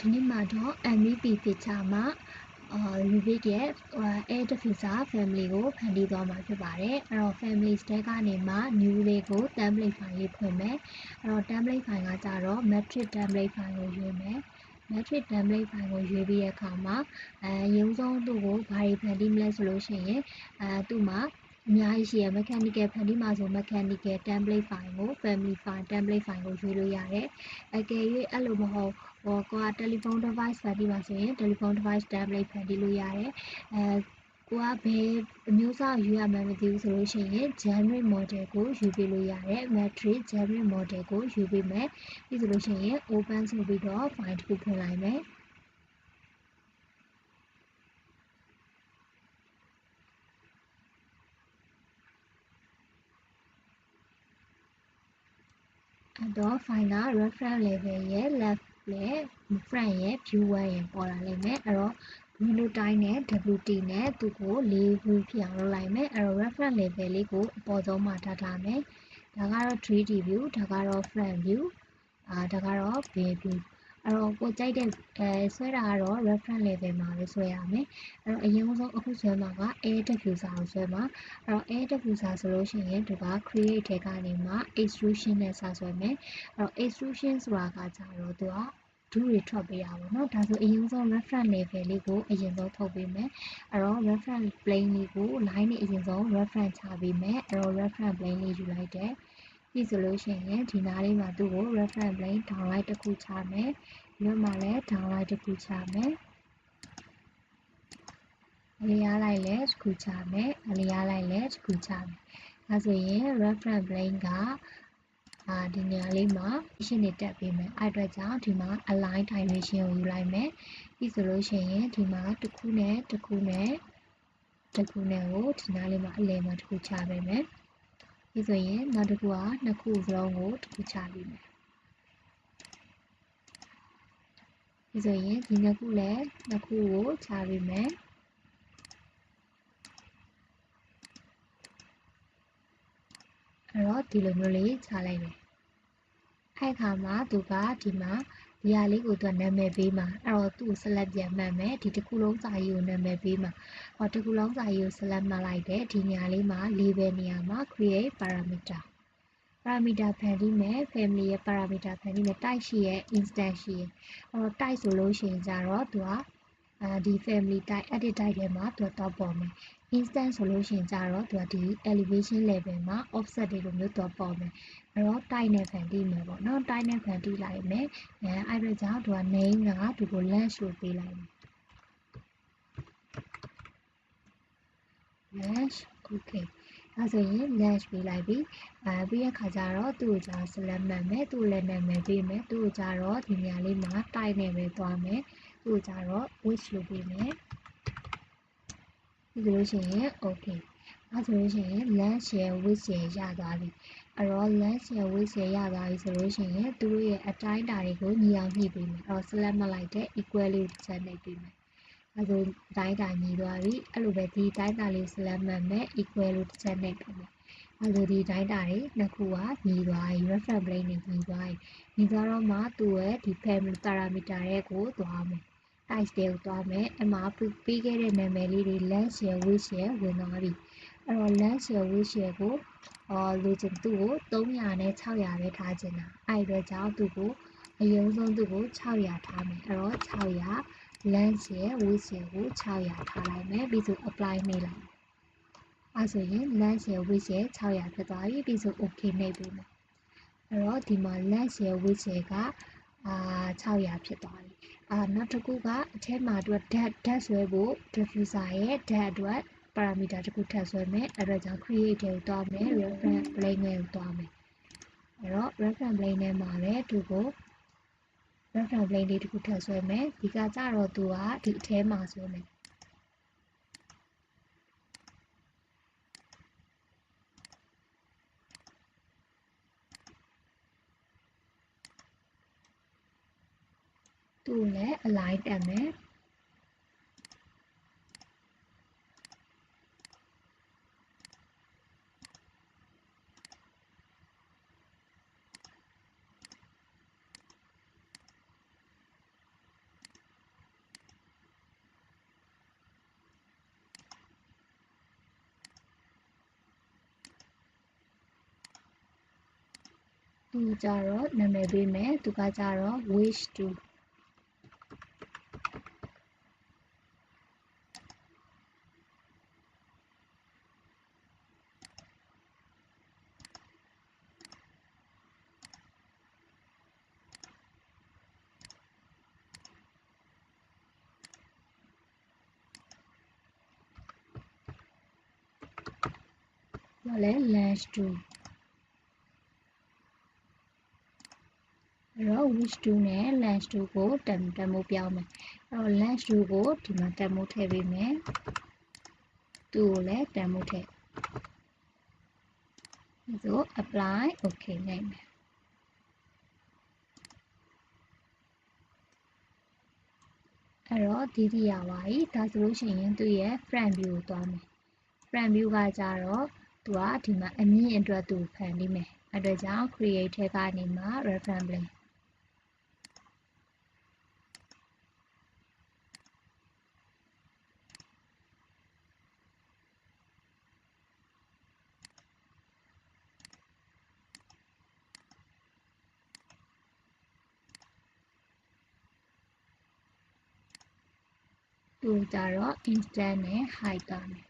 Dinimado MVP Pichama Rubik Air Diffuser Family Go Pandido Markabare or Family Stega Nema New Lego Template File Pome or Template File Taro Metric Template File Yume Metric Template File Yubi Kama Use on to go Pari Pandimless Solution Tuma အများကြီးရှိရ mechanical ဖန်တီးမှာဆို mechanical template file ကို family file template file ကိုရွေးလို့ရတယ်အကယ်၍အဲ့လိုမဟုတ်ကိုက telephone device ဖန်တီးမှာဆိုရင် telephone device template ဖန်တီးလို့ရတယ်ကိုကဘယ်အမျိုးအစားရွေးရမှန်းမသိဘူးဆိုလို့ရှိရင် generic model ကိုရွေးပေးလို့ရတယ် matrix generic model ကိုရွေးပေးမယ်ပြီးဆိုလို့ရှိရင် open ဆိုပြီးတော့ file တစ်ခုဖွင့်လိုက်မယ်တော့ file က reference level ရဲ့ left နဲ့ front ရဲ့ view 1ရဲ့ပေါ်လာလိမ့်မယ်အဲ့တော့ window type နဲ့ WT နဲ့သူ့ကို4 view ဖြစ်အောင်လုပ်လိုက်မယ်အဲ့တော့ reference level လေးကိုအပေါ်ဆုံးမှာထားမယ်ဒါကတော့ 3D view ဒါကတော့ front view ဒါကတော့ rear view အဲ့တော့ကိုကြိုက်တဲ့ဆွဲတာကတော့ reference level မှာပဲဆွဲရမယ်အဲ့တော့အရင်ဆုံးအခုဆွဲမှာက air diffuser ကိုဆွဲမှာအဲ့တော့ air diffuser ဆိုလို့ရှိရင်သူက create ထဲကနေမှ extrusion နဲ့စဆွဲမယ်အဲ့တော့ extrusion ဆိုတာကကြတော့သူကဒူးတွေထွက်ပေးတာပေါ့နော်ဒါဆိုအရင်ဆုံး reference level လေးကိုအရင်ဆုံးထုတ်ပေးမယ်အဲ့တော့ reference plane လေးကို line နဲ့အရင်ဆုံး reference ချပေးမယ်အဲ့တော့ reference plane လေးယူလိုက်တယ်ပြီးဆိုလို့ရှိရင်ဒီနားလေးမှာသူ့ကို reference plane downlight တစ်ခုချမယ်ဒီဘက်မှာလည်း downlight တစ်ခုချမယ်အလျားလိုက်လည်းတစ်ခုချမယ်အလျားလိုက်လည်းတစ်ခုချမယ်ဒါဆိုရင် reference plane ကဒီနေရာလေးမှာရှင်းနေတက်ပေးမယ်အဲ့အတွက်ကြောင့်ဒီမှာ align direction ကိုယူလိုက်မယ်ပြီးဆိုလို့ရှိရင်ဒီမှာတစ်ခုနဲ့တစ်ခုနဲ့တစ်ခုနဲ့ကိုဒီနားလေးမှာအလယ်မှာတစ်ခုချပေးမယ်ပြီးဆိုရင်နောက်တစ်ခုကနှစ်ခုစလုံးကိုတစ်ခုချပေးမယ်ပြီးဆိုရင်ဒီနှစ်ခုလည်းနှစ်ခုကိုချပေးမယ်အဲ့တော့ဒီလိုမျိုးလေးချလိုက်မယ်အဲ့ခါမှာသူကဒီမှာဒီဟာလေးကိုသူနာမည်ပေးမှာအဲ့တော့သူ့ကို select ပြန်မှတ်မယ်ဒီတစ်ခုလုံးစာရေးကိုနာမည်ပေးမှာဟောတစ်ခုလုံးစာရေးကို select မှတ်လိုက်တယ်ဒီနေရာလေးမှာ label နေရာမှာ create parameter ဖန်တီးမယ် family ရဲ့ parameter ဖန်တီးမယ် type ရှိရဲ့ instance ရှိရဲ့အဲ့တော့ type ဆိုလို့ရှိရင်ကြတော့သူကဒီ family type edit type ထဲမှာသူတော့ပေါ်မယ် instance ဆိုလို့ရှိရင်ကြတော့သူကဒီ elevation level မှာ offset တွေလိုမျိုးတော့ပေါ်မယ်အဲ့တော့ type နဲ့ဖန်တီးမယ်ပေါ့နော် type နဲ့ဖန်တီးလိုက်မယ်အဲ့ဒါကြောင့်သူက name ကသူကို length လို့ပေးလိုက်မယ် length okay ဒါဆိုရင် length ပေးလိုက်ပြီပြီးရခါကျတော့သူ့ကိုကြာ select မှတ်မယ်သူ့ကိုလည်းနာမည်ပေးမယ်သူ့ကိုကြာတော့ဒီနေရာလေးမှာ type နဲ့ပဲသွားမယ်သူ့ကိုကြာတော့ width လို့ပေးမယ်ပြီးလို့ရှိရင် okay အဲ့ဆိုလို့ရှိရင် length share width share ရသွားပြီအဲ့တော့ length share width share ရသွားပြီဆိုလို့ရှိရင်သူတို့ရဲ့အတိုင်းအတာတွေကိုညီအောင်ညှိပေးမယ်အဲ့တော့ select မှတ်လိုက်တဲ့ equal လေးတစ်ချက်နှိပ်ပေးမယ်အဲ့ဒါတိုင်းတာညီသွားပြီအဲ့လိုပဲဒီတိုင်းတာလေး select မှတ်မယ် equal လို့တစ်ချက်နှိပ်ပေးမယ်အဲ့လိုဒီတိုင်းတာတွေနှစ်ခုကညီသွားပြီ reference plane တွေညီသွားပြီညီသွားတော့မှသူ့ရဲ့ဒီ family parameter တွေကိုသွားမယ် type တွေကိုသွားမယ်အမှာပေးခဲ့တဲ့နာမည်လေးတွေ length share width share ဝင်သွားပြီအဲ့တော့ length share width share ကိုလိုချင်သူ့ကို300နဲ့600ပဲထားချင်တာအဲ့အတွက်ကြောင့်သူ့ကိုအရင်ဆုံးသူ့ကို600ထားမယ်အဲ့တော့600 length share width share ကို600ထားလိုက်မယ်ပြီးဆို apply နှိပ်လိုက်အဲ့ဆိုရင် length share width share 600ဖြစ်သွားပြီပြီးဆို okay နှိပ်ပေးမယ်အဲ့တော့ဒီမှာ length share width share က600ဖြစ်သွားပြီနောက်တစ်ခုကအထက်မှာအတွက် depth ဆွဲဖို့ diffuser ရဲ့ depth အတွက် parameter တစ်ခုထပ်ဆွဲမယ်အဲ့ဒါကြောင့် create ကိုသွားမယ် reference plane ကိုသွားမယ်အဲ့တော့ reference plane ထဲမှာပဲသူကို reference plane လေးတစ်ခုထပ်ဆွဲမယ်ဒီကကြတော့သူကဒီအထဲမှာဆွဲမယ်သူ့လည်း align တက်မယ် သူကြတော့နာမည်ပေးမယ်သူကကြတော့ wish to ဘာလဲ lunch to အဲ့တော့ wish to နဲ့ lunch to ကိုတမိုးပြောင်းမယ်အဲ့တော့ lunch to ကိုဒီမှာတမိုးထည့်ပေးမယ်သူ့ကိုလည်းတမိုးထည့်ဆို apply okay နိုင်မယ်အဲ့တော့ဒီရပါပြီဒါဆိုလို့ရှိရင်သူ့ရဲ့ front view ကိုသွားမယ် front view ကကြတော့သူကဒီမှာအမြင့်အတွက်သူဖန်ပြီးမယ်အဲ့တော့ကြောင့် create ထဲကနေမှ reference plane သူကြတော့ instant နဲ့ height တာမယ်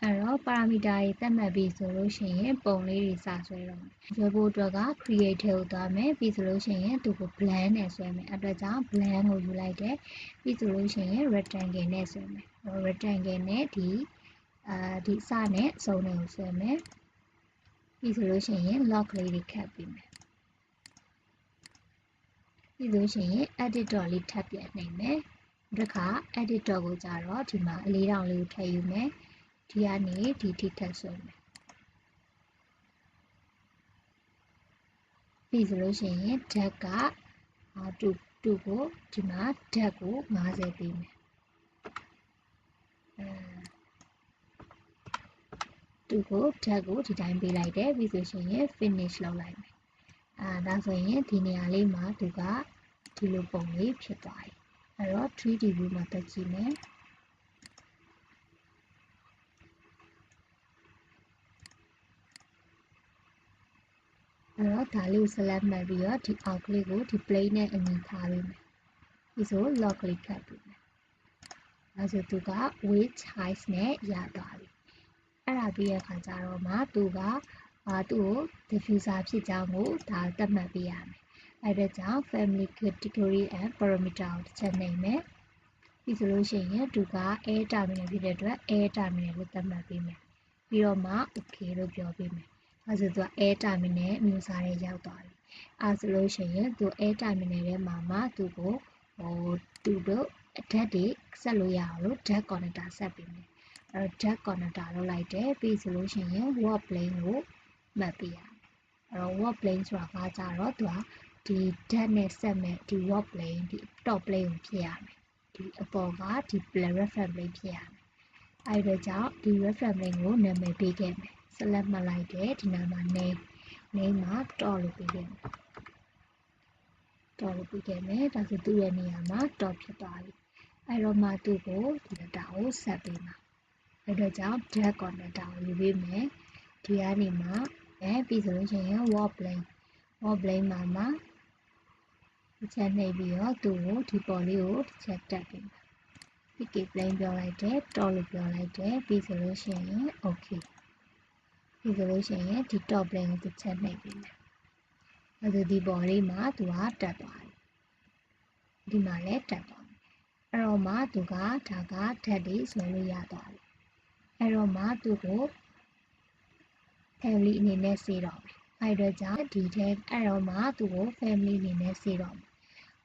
အဲ့တော့ parameter တွေသတ်မှတ်ပြီးဆိုလို့ရှိရင်ပုံလေးတွေစဆွဲတော့မယ်ဆွဲဖို့အတွက်က create ထဲကိုသွားမယ်ပြီးဆိုလို့ရှိရင်သူကို blend နဲ့ဆွဲမယ်အတွက်ကြောင့် blend ကိုယူလိုက်တယ်ပြီးဆိုလို့ရှိရင် rectangle နဲ့ဆွဲမယ် rectangle နဲ့ဒီစနဲ့အစုံနဲ့ကိုဆွဲမယ်ပြီးဆိုလို့ရှိရင် lock လေးတွေခတ်ပြီးမယ်ပြီးလို့ရှိရင် editor လေးထပ်ပြန်နှိပ်မယ်တစ်ခါ editor ကိုကြတော့ဒီမှာအလေးတောင်လေးကိုထည့်ယူမယ်ဒီကနေဒီထိထပ်ဆွဲမယ်ပြီးဆိုလို့ရှိရင် depth ကတူကိုဒီမှာ depth ကို50ပေးမယ်တူကို depth ကိုဒီတိုင်းပေးလိုက်တယ်ပြီးဆိုရှင်ရင် finish လုပ်လိုက်မယ်ဒါဆိုရင်ဒီနေရာလေးမှာသူကဒီလိုပုံလေးဖြစ်သွားပြီအဲ့တော့ 3D view မှာတက်ကြည့်မယ်အဲ့တော့ဒါလေးကို select မှတ်ပြီးတော့ဒီအောက်ကလေးကိုဒီ plane နဲ့အညီထားပေးမယ်ပြီးဆို lock လေးခတ်ပေးမယ်ဒါဆိုသူက width height နဲ့ရသွားပြီအဲ့ဒါပြီးရခါကျတော့မှသူ့ကို diffuser ဖြစ်ကြောင်းကိုဒါသတ်မှတ်ပေးရမယ်အဲ့ဒါကြောင့် family category and parameter ကိုတစ်ချက်နှိပ်မယ်ပြီးဆိုလို့ရှိရင်သူက air terminal ဖြစ်တဲ့အတွက် air terminal ကိုသတ်မှတ်ပေးမယ်ပြီးတော့မှ okay လို့ပြောပေးမယ်အဲ့ဆိုသူက air terminal မျိုးစားတွေရောက်သွားပြီအဲ့ဆိုလို့ရှိရင်သူ air terminal ထဲမှာမှသူကိုသူတို့ဓာတ်တွေဆက်လို့ရအောင်လို့ drag connector ဆက်ပေးမယ်အဲ့တော့ drag connector လုပ်လိုက်တယ်ပြီးဆိုလို့ရှိရင် work plane ကိုမှတ်ပေးရမယ်အဲ့တော့ work plane ဆိုတာကကြတော့သူကဒီ drag နဲ့ဆက်မဲ့ဒီ work plane ဒီ top plane ကိုဖြစ်ရမယ်ဒီအပေါ်ကဒီ reference plane ဖြစ်ရမယ်အဲ့ဒါကြောင့်ဒီ reference plane ကိုနာမည်ပေးခဲ့မယ် select မှတ်လိုက်တယ်ဒီနာမှာ name မှာ top လို့ပေးခဲ့မယ်top လို့ပေးခဲ့မယ်ဒါဆိုသူ့ရဲ့နေရာမှာ top ဖြစ်သွားပြီအဲ့တော့မှသူ့ကိုဒီ data ကိုဆက်ပေးမှာအဲ့ဒါကြောင့် drag connector ကိုယူပေးမယ်ဒီကနေမှပြီးဆိုလို့ရှိရင် work plane မှာတစ်ချက်နှိပ်ပြီးတော့သူ့ကိုဒီပေါ်လေးကိုတစ်ချက်တက်ပေးမယ် PK plane ပြောလိုက်တယ် top လို့ပြောလိုက်တယ်ပြီးဆိုလို့ရှိရင် okay ပြီးဆိုလို့ရှိရင်ဒီ top plane ကိုတစ်ချက်နှိပ်ပေးမယ်အဲ့ဒါဒီပေါ်လေးမှာသူကတက်သွားတယ်ဒီမှာလည်းတက်သွားတယ်အဲ့တော့မှသူကဒါကဓာတ်တွေဆွဲလို့ရသွားပြီအဲ့တော့မှသူကို family အနေနဲ့စေတော့မယ်အဲ့ဒါကြောင့်ဒီထဲအဲ့တော့မှသူကို family အနေနဲ့စေတော့မယ်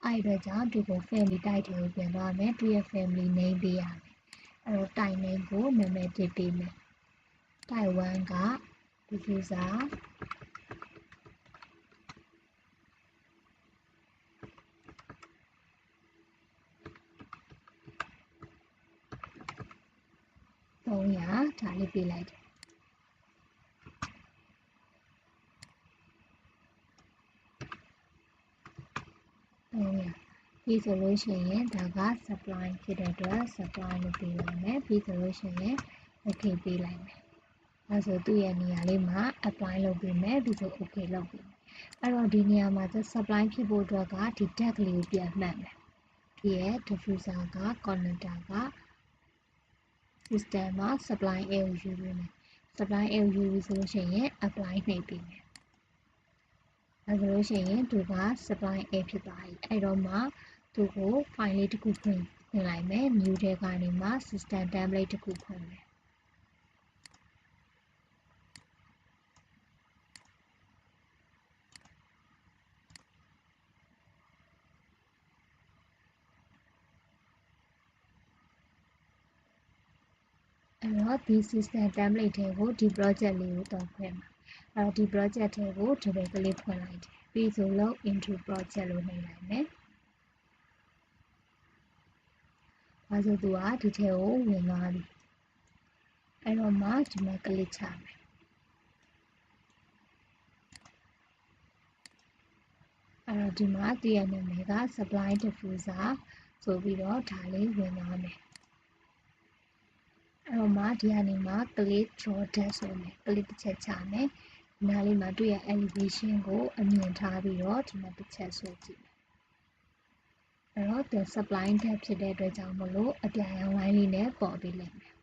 အဲ့ဒါကြောင့်သူကို family တိုက်တယ်ကိုပြန်သွားမယ်သူရဲ့ family name ပေးရမယ်အဲ့တော့ type name ကိုနာမည်တစ်ပေးမယ် type 1 က diffuser 300ဒါလေးပေးလိုက်တယ်ပြီးဆိုလို့ရှိရင်ဒါက supply ဖြစ်တဲ့အတွက် supply လို့ပေးလိုက်မယ်ပြီးဆိုလို့ရှိရင် okay ပေးလိုက်မယ်အဲဆိုသူ့ရဲ့နေရာလေးမှာ apply လုပ်ပေးမယ်ပြီးဆို okay လုပ်ပေးမယ်အဲ့တော့ဒီနေရာမှာ supply ဖြစ်ဖို့အတွက်ကဒီ tag လေးကိုပြန်မှတ်မယ်ဒီရဲ့ diffuser က connector က system မှာ supply A ကိုယူပေးမယ် supply A ကိုယူပြီးဆိုလို့ရှိရင် apply နှိပ်ပေးမယ်အဲဆိုလို့ရှိရင်သူက supply A ဖြစ်သွားပြီအဲ့တော့မှသူကို file လေးတစ်ခုဖွင့်လိုက်မယ် new ထဲကနေမှ system template တစ်ခုဖွင့်မယ်အဲ့တော့ဒီ system template ထဲကိုဒီ project လေးကိုတော့ဖွင့်မှာအဲ့တော့ဒီ project ထဲကို double click ဖွင့်လိုက်တယ်ပြီးဆို log into project လို့နှိပ်လိုက်မယ်အဲဆိုသူကဒီထဲကိုဝင်သွားပြီအဲ့တော့မှဒီမှာ click ချမယ်အဲ့တော့ဒီမှာတည့်ရနာမည်က supply diffuser ဆိုပြီးတော့ဒါလေးဝင်သွားမယ်အဲ့တော့မှဒီကနေမှ click draw dash ဆိုမယ် click တစ်ချက်ချမယ်ဒီနားလေးမှာတွေ့ရ elevation ကိုအမြင်ထားပြီးတော့ဒီမှာတစ်ချက်ဆွဲကြည့်မယ်အဲ့တော့ supply tab ဖြစ်တဲ့အတွက်ကြောင့်မလို့အပြာရောင် line လေးနဲ့ပေါ်ပေးလိုက်မယ်